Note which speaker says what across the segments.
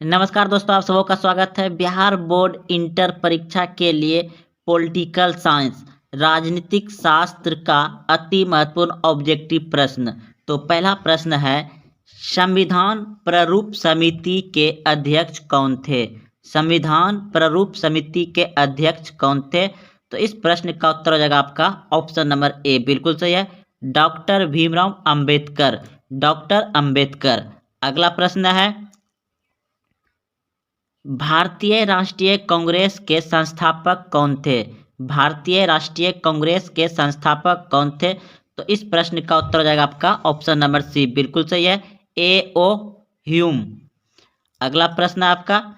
Speaker 1: नमस्कार दोस्तों, आप सबों का स्वागत है। बिहार बोर्ड इंटर परीक्षा के लिए पॉलिटिकल साइंस राजनीतिक शास्त्र का अति महत्वपूर्ण ऑब्जेक्टिव प्रश्न। तो पहला प्रश्न है, संविधान प्रारूप समिति के अध्यक्ष कौन थे? संविधान प्रारूप समिति के अध्यक्ष कौन थे? तो इस प्रश्न का उत्तर हो जाएगा आपका ऑप्शन नंबर ए, बिल्कुल सही है, डॉक्टर भीमराव अंबेडकर। डॉक्टर अंबेडकर। अगला प्रश्न है, भारतीय राष्ट्रीय कांग्रेस के संस्थापक कौन थे? भारतीय राष्ट्रीय कांग्रेस के संस्थापक कौन थे? तो इस प्रश्न का उत्तर हो जाएगा आपका ऑप्शन नंबर सी, बिल्कुल सही है, ए.ओ. ह्यूम। अगला प्रश्न है आपका,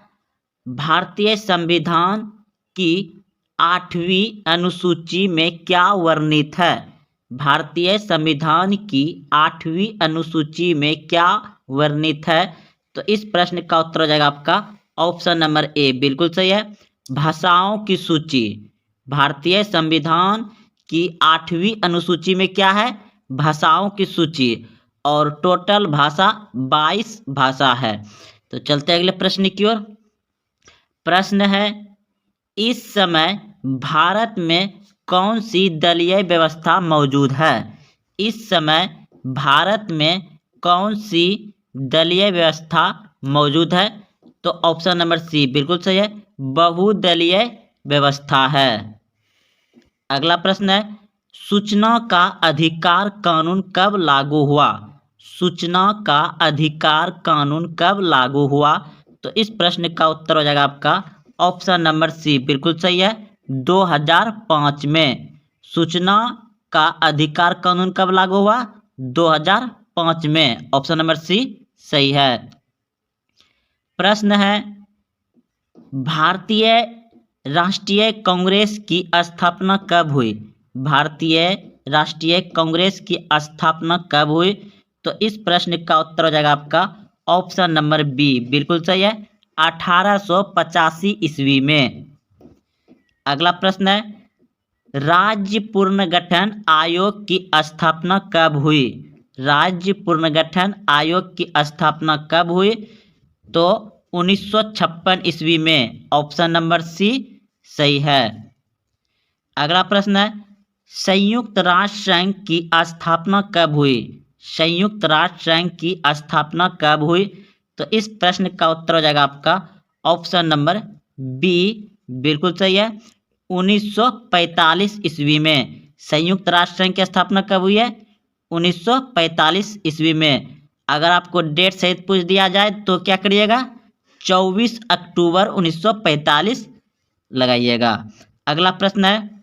Speaker 1: भारतीय संविधान की 8वीं अनुसूची में क्या वर्णित है? भारतीय संविधान की 8वीं अनुसूची में क्या वर्णित है? तो इस प्रश्न का उत्तर हो जाएगा आपका ऑप्शन नंबर ए, बिल्कुल सही है, भाषाओं की सूची। भारतीय संविधान की 8वीं अनुसूची में क्या है? भाषाओं की सूची, और टोटल भाषा 22 भाषा है। तो चलते हैं अगले प्रश्न की ओर। प्रश्न है, इस समय भारत में कौन सी दलीय व्यवस्था मौजूद है? इस समय भारत में कौन सी दलीय व्यवस्था मौजूद है? तो ऑप्शन नंबर सी, बिल्कुल सही है, बहुदलीय व्यवस्था है। अगला प्रश्न है, सूचना का अधिकार कानून कब लागू हुआ? सूचना का अधिकार कानून कब लागू हुआ? तो इस प्रश्न का उत्तर हो जाएगा आपका ऑप्शन नंबर सी, बिल्कुल सही है, 2005 में। सूचना का अधिकार कानून कब लागू हुआ? 2005 में। ऑप्शन नंबर सी सही है। प्रश्न है, भारतीय राष्ट्रीय कांग्रेस की स्थापना कब हुई? भारतीय राष्ट्रीय कांग्रेस की स्थापना कब हुई? तो इस प्रश्न का उत्तर हो जाएगा आपका ऑप्शन नंबर बी, बिल्कुल सही है, 1885 ईस्वी में। अगला प्रश्न है, राज्य पुनर्गठन आयोग की स्थापना कब हुई? राज्य पुनर्गठन आयोग की स्थापना कब हुई? तो 1956 ईस्वी में। ऑप्शन नंबर सी सही है। अगला प्रश्न है, संयुक्त राष्ट्र संघ की स्थापना कब हुई? संयुक्त राष्ट्र संघ की स्थापना कब हुई? तो इस प्रश्न का उत्तर हो जाएगा आपका ऑप्शन नंबर बी, बिल्कुल सही है, 1945 ईस्वी में। संयुक्त राष्ट्र संघ की स्थापना कब हुई है? 1945 ईस्वी में। अगर आपको डेट सहित पूछ दिया जाए तो क्या करिएगा? 24 अक्टूबर 1945 लगाइएगा। अगला प्रश्न है,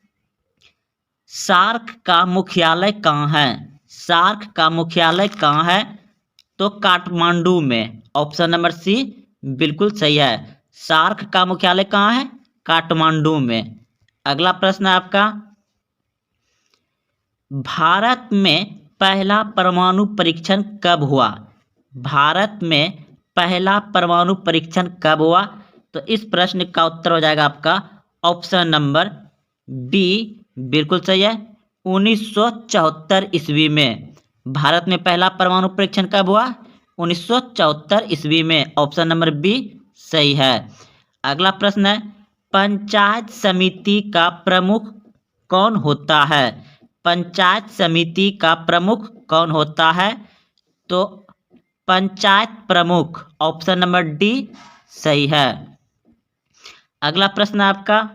Speaker 1: सार्क का मुख्यालय कहाँ है? सार्क का मुख्यालय कहाँ है? तो काठमांडू में। ऑप्शन नंबर सी बिल्कुल सही है, सार्क का मुख्यालय कहाँ है? काठमांडू में। अगला प्रश्न है आपका, भारत में पहला परमाणु परीक्षण कब हुआ? भारत में पहला परमाणु परीक्षण कब हुआ? तो इस प्रश्न का उत्तर हो जाएगा आपका ऑप्शन नंबर बी, बिल्कुल सही है, 1974 ईस्वी में। भारत में पहला परमाणु परीक्षण कब हुआ? 1974 ईस्वी में। ऑप्शन नंबर बी सही है। अगला प्रश्न है, पंचायत समिति का प्रमुख कौन होता है? पंचायत समिति का प्रमुख कौन होता है? तो पंचायत प्रमुख। ऑप्शन नंबर डी सही है। अगला प्रश्न है आपका,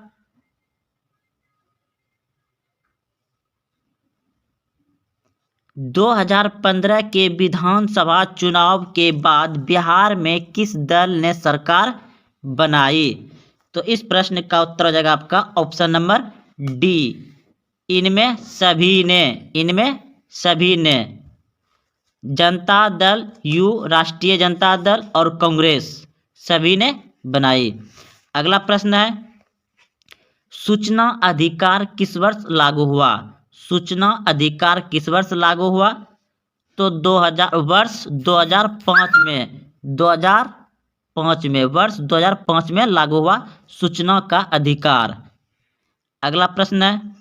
Speaker 1: दो 2015 के विधानसभा चुनाव के बाद बिहार में किस दल ने सरकार बनाई? तो इस प्रश्न का उत्तर हो जाएगा आपका ऑप्शन नंबर डी, इनमें सभी ने। इनमें सभी ने, जनता दल यू, राष्ट्रीय जनता दल और कांग्रेस, सभी ने बनाई। अगला प्रश्न है, सूचना अधिकार किस वर्ष लागू हुआ? सूचना अधिकार किस वर्ष लागू हुआ? तो 2005 में। 2005 में, वर्ष 2005 में लागू हुआ सूचना का अधिकार। अगला प्रश्न है,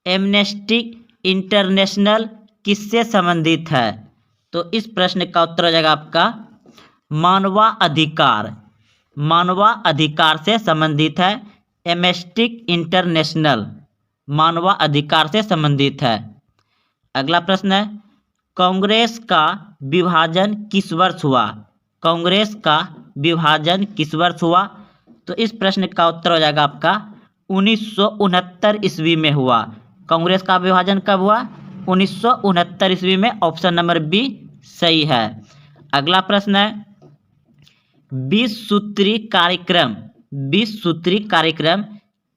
Speaker 1: एमनेस्टी इंटरनेशनल किससे संबंधित है? तो इस प्रश्न का उत्तर हो जाएगा आपका मानवाधिकार। मानवाधिकार से संबंधित है। एम्नेस्टी इंटरनेशनल मानवाधिकार से संबंधित है। अगला प्रश्न है कांग्रेस का विभाजन किस वर्ष हुआ? कांग्रेस का विभाजन किस वर्ष हुआ? तो इस प्रश्न का उत्तर हो जाएगा आपका 1969 ईस्वी में हुआ। कांग्रेस का विभाजन कब हुआ? 1969 ईस्वी में। ऑप्शन नंबर बी सही है। अगला प्रश्न है 20 सूत्री कार्यक्रम 20 सूत्री कार्यक्रम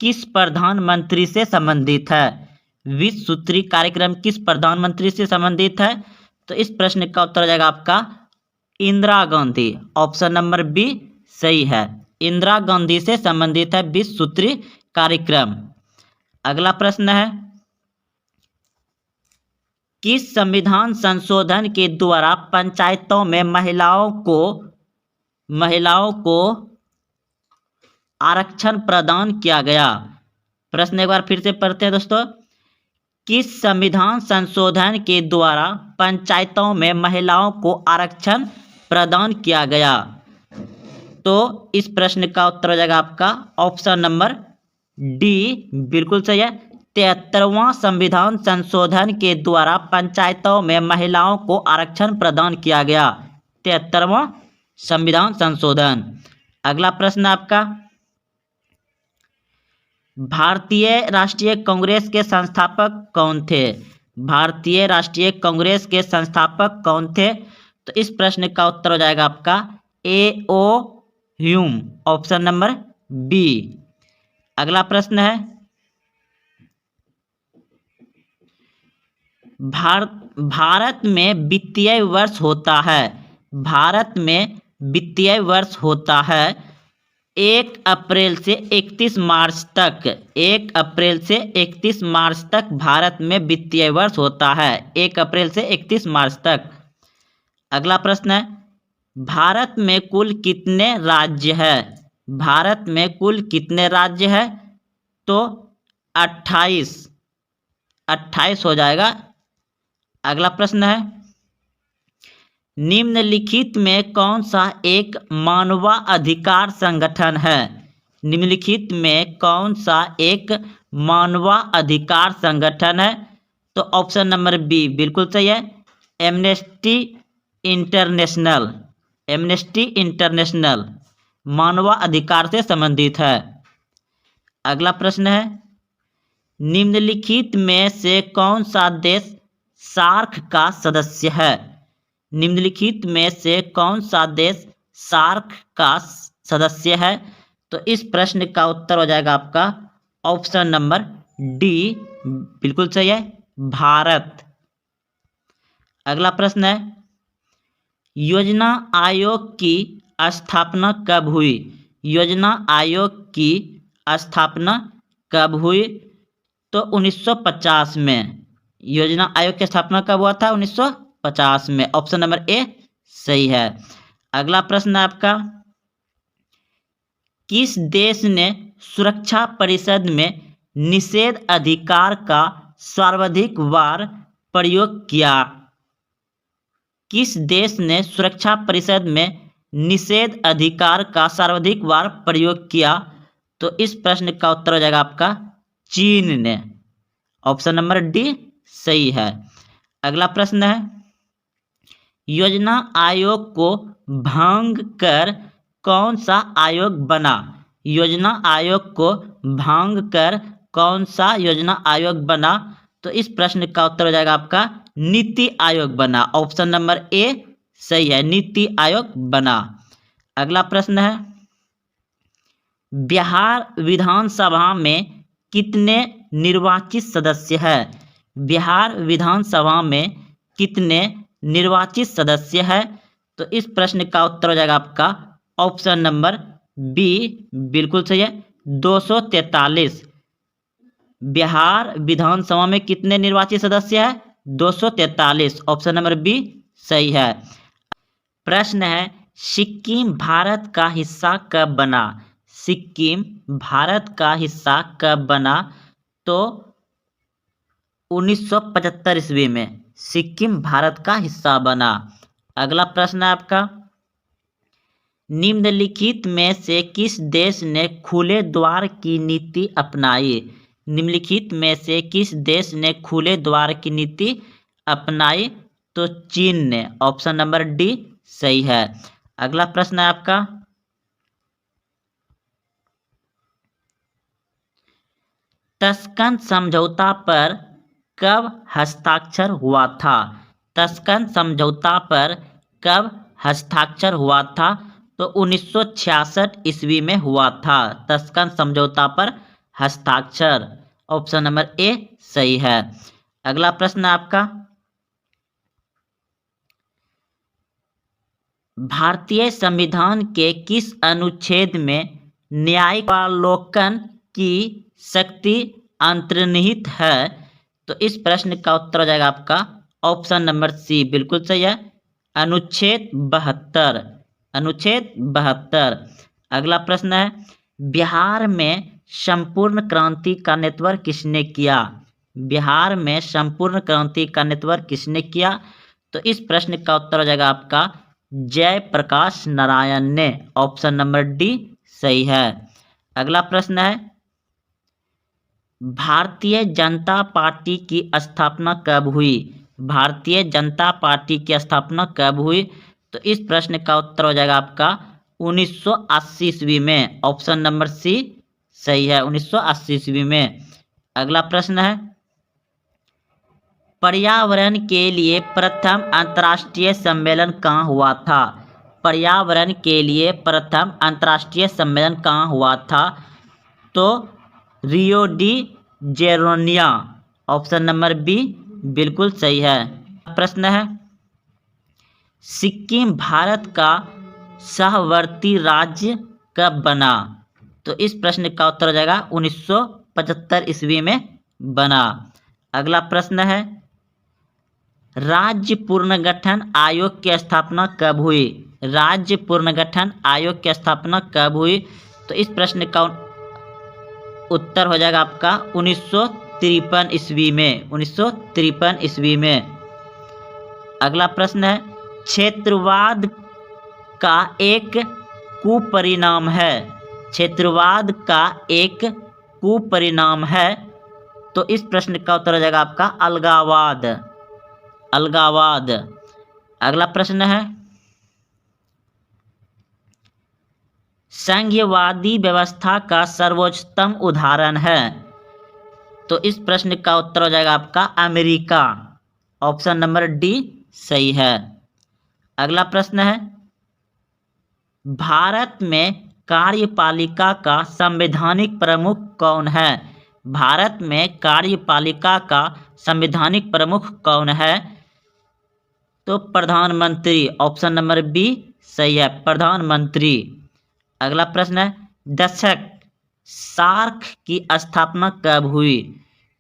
Speaker 1: किस प्रधानमंत्री से संबंधित है? 20 सूत्री कार्यक्रम किस प्रधानमंत्री से संबंधित है? तो इस प्रश्न का उत्तर हो जाएगा आपका Indira Gandhi. Option number B सही है। इंदिरा गांधी से संबंधित है 20 सूत्री कार्यक्रम। अगला प्रश्न है किस संविधान संशोधन के द्वारा पंचायतों में महिलाओं को आरक्षण प्रदान किया गया? प्रश्न एक बार फिर से पढ़ते हैं दोस्तों। किस संविधान संशोधन के द्वारा पंचायतों में महिलाओं को आरक्षण प्रदान किया गया? तो इस प्रश्न का उत्तर हो जाएगा आपका ऑप्शन नंबर डी बिल्कुल सही है। 73वां संविधान संशोधन के द्वारा पंचायतों में महिलाओं को आरक्षण प्रदान किया गया। 73वां संविधान संशोधन। अगला प्रश्न आपका भारतीय राष्ट्रीय कांग्रेस के संस्थापक कौन थे? भारतीय राष्ट्रीय कांग्रेस के संस्थापक कौन थे? तो इस प्रश्न का उत्तर हो जाएगा आपका A.O. Hume. Option number B. अगला प्रश्न है भारत में वित्तीय वर्ष होता है। भारत में वित्तीय वर्ष होता है 1 अप्रैल से 31 मार्च तक। 1 अप्रैल से 31 मार्च तक भारत में वित्तीय वर्ष होता है। 1 अप्रैल से 31 मार्च तक। अगला प्रश्न है भारत में कुल कितने राज्य है? भारत में कुल कितने राज्य है? तो 28 हो जाएगा। अगला प्रश्न है निम्नलिखित में कौन सा एक मानवाधिकार संगठन है? निम्नलिखित में कौन सा एक मानवाधिकार संगठन है? तो ऑप्शन नंबर बी बिल्कुल सही है। Amnesty international. एम्नेस्टी इंटरनेशनल मानवाधिकार से संबंधित है। अगला प्रश्न है निम्नलिखित में से कौन सा देश सार्क का सदस्य है? निम्नलिखित में से कौन सा देश सार्क का सदस्य है? तो इस प्रश्न का उत्तर हो जाएगा आपका ऑप्शन नंबर डी बिल्कुल सही है, भारत। अगला प्रश्न है योजना आयोग की स्थापना कब हुई? योजना आयोग की स्थापना कब हुई? तो 1950 में। योजना आयोग की स्थापना कब हुआ था? 1950 में। ऑप्शन नंबर ए सही है। अगला प्रश्न है आपका किस देश ने सुरक्षा परिषद में निषेध अधिकार का सर्वाधिक बार प्रयोग किया? किस देश ने सुरक्षा परिषद में निषेध अधिकार का सर्वाधिक बार प्रयोग किया? तो इस प्रश्न का उत्तर हो जाएगा आपका चीन ने। ऑप्शन नंबर डी सही है। अगला प्रश्न है योजना आयोग को भंग कर कौन सा आयोग बना? योजना आयोग को भंग कर कौन सा योजना आयोग बना? तो इस प्रश्न का उत्तर हो जाएगा आपका नीति आयोग बना। ऑप्शन नंबर ए सही है, नीति आयोग बना। अगला प्रश्न है बिहार विधानसभा में कितने निर्वाचित सदस्य हैं? बिहार विधानसभा में कितने निर्वाचित सदस्य हैं? तो इस प्रश्न का उत्तर हो जाएगा आपका ऑप्शन नंबर बी बिल्कुल सही है, 243। बिहार विधानसभा में कितने निर्वाचित सदस्य हैं? 243। ऑप्शन नंबर बी सही है। प्रश्न है सिक्किम भारत का हिस्सा कब बना? सिक्किम भारत का हिस्सा कब बना? तो 1975 ईस्वी में सिक्किम भारत का हिस्सा बना। अगला प्रश्न है आपका, निम्नलिखित में से किस देश ने खुले द्वार की नीति अपनाई? निम्नलिखित में से किस देश ने खुले द्वार की नीति अपनाई? तो चीन ने। ऑप्शन नंबर डी सही है। अगला प्रश्न है आपका, तस्कन समझौता पर कब हस्ताक्षर हुआ था? तस्कन समझौता पर कब हस्ताक्षर हुआ था? तो 1966 ईस्वी में हुआ था तस्कन समझौता पर हस्ताक्षर। ऑप्शन नंबर ए सही है। अगला प्रश्न है आपका, भारतीय संविधान के किस अनुच्छेद में न्यायिक अवलोकन की शक्ति अंतर्निहित है? तो इस प्रश्न का उत्तर हो जाएगा आपका ऑप्शन नंबर सी, बिल्कुल सही है, अनुच्छेद 72। अनुच्छेद 72। अगला प्रश्न है, बिहार में संपूर्ण क्रांति का नेतृत्व किसने किया? बिहार में संपूर्ण क्रांति का नेतृत्व किसने किया? तो इस प्रश्न का उत्तर हो जाएगा आपका जयप्रकाश नारायण ने। ऑप्शन नंबर डी सही है। अगला प्रश्न है, भारतीय जनता पार्टी की स्थापना कब हुई? भारतीय जनता पार्टी की स्थापना कब हुई? तो इस प्रश्न का उत्तर हो जाएगा आपका 1980 ईस्वी में। ऑप्शन नंबर सी सही है, 1980 ईस्वी में। अगला प्रश्न है, पर्यावरण के लिए प्रथम अंतर्राष्ट्रीय सम्मेलन कहाँ हुआ था? पर्यावरण के लिए प्रथम अंतर्राष्ट्रीय सम्मेलन कहाँ हुआ था? तो Rio de Janeiro. Option number B बिल्कुल सही है। प्रश्न है, सिक्किम भारत का सहवर्ती राज्य कब बना? तो इस प्रश्न का उत्तर हो जाएगा 1975 ईस्वी में बना। अगला प्रश्न है, राज्य पुनर्गठन आयोग की स्थापना कब हुई? राज्य पुनर्गठन आयोग की स्थापना कब हुई? तो इस प्रश्न का उत्तर हो जाएगा आपका 1953 ईस्वी में। 1953 ईस्वी में। अगला प्रश्न है, क्षेत्रवाद का एक कुपरिणाम है। क्षेत्रवाद का एक कुपरिणाम है। तो इस प्रश्न का उत्तर हो जाएगा आपका अलगाववाद। अलगाववाद। अगला प्रश्न है, संघीयवादी व्यवस्था का सर्वोच्चतम उदाहरण है। तो इस प्रश्न का उत्तर हो जाएगा आपका अमेरिका। ऑप्शन नंबर डी सही है। अगला प्रश्न है, भारत में कार्यपालिका का संवैधानिक प्रमुख कौन है? भारत में कार्यपालिका का संवैधानिक प्रमुख कौन है? तो प्रधानमंत्री। ऑप्शन नंबर बी सही है, प्रधानमंत्री। अगला प्रश्न है, दशक सार्क की स्थापना कब हुई?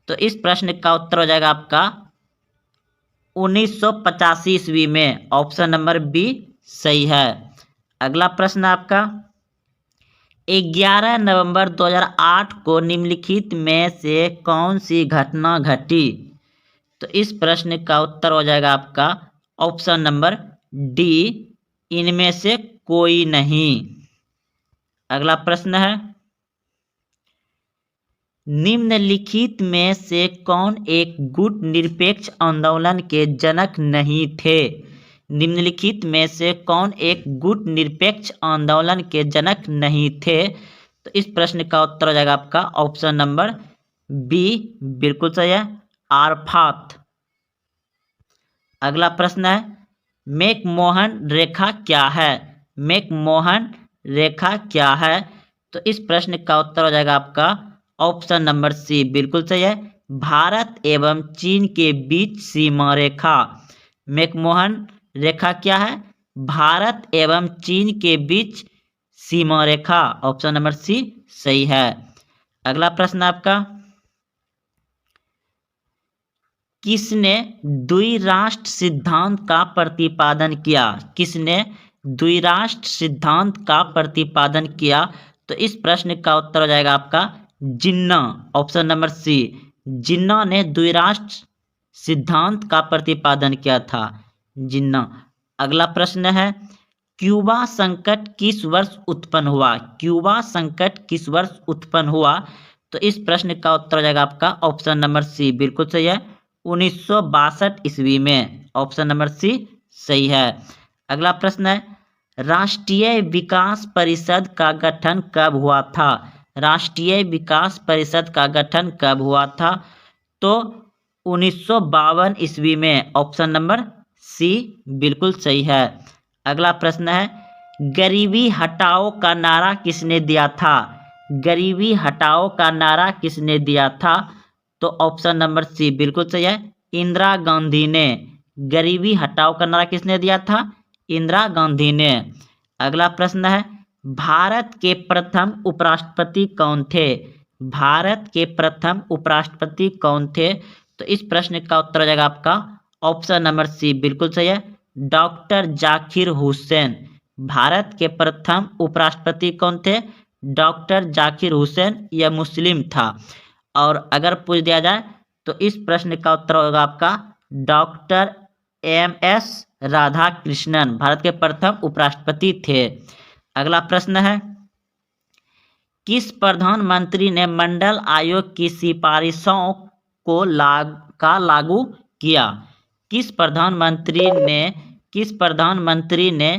Speaker 1: तो इस प्रश्न का उत्तर हो जाएगा आपका 1985 ईस्वी में। ऑप्शन नंबर बी सही है। अगला प्रश्न आपका, 11 नवंबर 2008 को निम्नलिखित में से कौन सी घटना घटी? तो इस प्रश्न का उत्तर हो जाएगा आपका ऑप्शन नंबर डी, इनमें से कोई नहीं। अगला प्रश्न है, निम्नलिखित में से कौन एक गुट निरपेक्ष आंदोलन के जनक नहीं थे? निम्नलिखित में से कौन एक गुट निरपेक्ष आंदोलन के जनक नहीं थे? तो इस प्रश्न का उत्तर हो जाएगा आपका ऑप्शन नंबर बी, बिल्कुल सही है, आरफात। अगला प्रश्न है, मैकमोहन रेखा क्या है? मैकमोहन रेखा क्या है? तो इस प्रश्न का उत्तर हो जाएगा आपका ऑप्शन नंबर सी, बिल्कुल सही है, भारत एवं चीन के बीच सीमा रेखा। मैकमोहन रेखा क्या है? भारत एवं चीन के बीच सीमा रेखा। ऑप्शन नंबर सी सही है। अगला प्रश्न आपका, किसने द्विराष्ट्र सिद्धांत का प्रतिपादन किया? किसने द्विराष्ट्र सिद्धांत का प्रतिपादन किया? तो इस प्रश्न का उत्तर हो जाएगा आपका जिन्ना। ऑप्शन नंबर सी, जिन्ना ने द्विराष्ट्र सिद्धांत का प्रतिपादन किया था? जिन्ना। अगला प्रश्न है, क्यूबा संकट किस वर्ष उत्पन्न हुआ? क्यूबा संकट किस वर्ष उत्पन्न हुआ? तो इस प्रश्न का उत्तर हो जाएगा आपका ऑप्शन नंबर सी, बिल्कुल सही है, 1962 ईस्वी में। ऑप्शन नंबर सी सही है। अगला प्रश्न है, राष्ट्रीय विकास परिषद का गठन कब हुआ था? राष्ट्रीय विकास परिषद का गठन कब हुआ था? तो 1952 ईस्वी में। ऑप्शन नंबर सी बिल्कुल सही है। अगला प्रश्न है, गरीबी हटाओ का नारा किसने दिया था? गरीबी हटाओ का नारा किसने दिया था? तो ऑप्शन नंबर सी बिल्कुल सही है, इंदिरा गांधी ने। गरीबी हटाओ का नारा किसने दिया था? इंदिरा गांधी ने। अगला प्रश्न है, भारत के प्रथम उपराष्ट्रपति कौन थे? भारत के प्रथम उपराष्ट्रपति कौन थे? तो इस प्रश्न का उत्तर हो जाएगा आपका ऑप्शन नंबर सी, बिल्कुल सही है, डॉक्टर जाकिर हुसैन। भारत के प्रथम उपराष्ट्रपति कौन थे? डॉक्टर जाकिर हुसैन। यह मुस्लिम था। और अगर पूछ दिया जाए तो इस प्रश्न का उत्तर होगा आपका डॉक्टर MS राधाकृष्णन भारत के प्रथम उपराष्ट्रपति थे। अगला प्रश्न है, किस प्रधानमंत्री ने मंडल आयोग की सिफारिशों को लागू किया? किस प्रधानमंत्री ने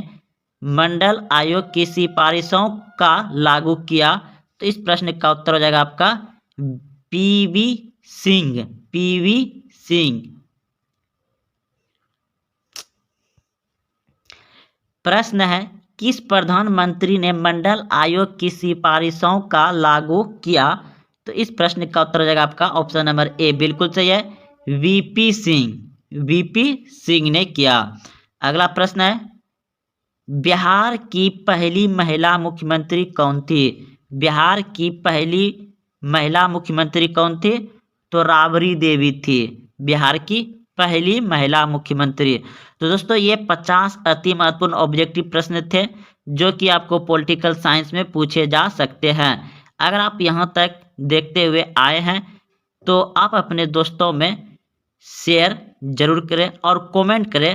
Speaker 1: मंडल आयोग की सिफारिशों का लागू किया? तो इस प्रश्न का उत्तर हो जाएगा आपका PV सिंह। PV सिंह। प्रश्न है, किस प्रधानमंत्री ने मंडल आयोग की सिफारिशों का लागू किया? तो इस प्रश्न का उत्तर हो जाएगा आपका ऑप्शन नंबर ए, बिल्कुल सही है, VP सिंह। VP सिंह ने किया। अगला प्रश्न है, बिहार की पहली महिला मुख्यमंत्री कौन थी? बिहार की पहली महिला मुख्यमंत्री कौन थी? तो राबड़ी देवी थी, बिहार की पहली महिला मुख्यमंत्री। तो दोस्तों ये 50 अति महत्वपूर्ण ऑब्जेक्टिव प्रश्न थे जो कि आपको पॉलिटिकल साइंस में पूछे जा सकते हैं। अगर आप यहाँ तक देखते हुए आए हैं तो आप अपने दोस्तों में शेयर जरूर करें और कमेंट करें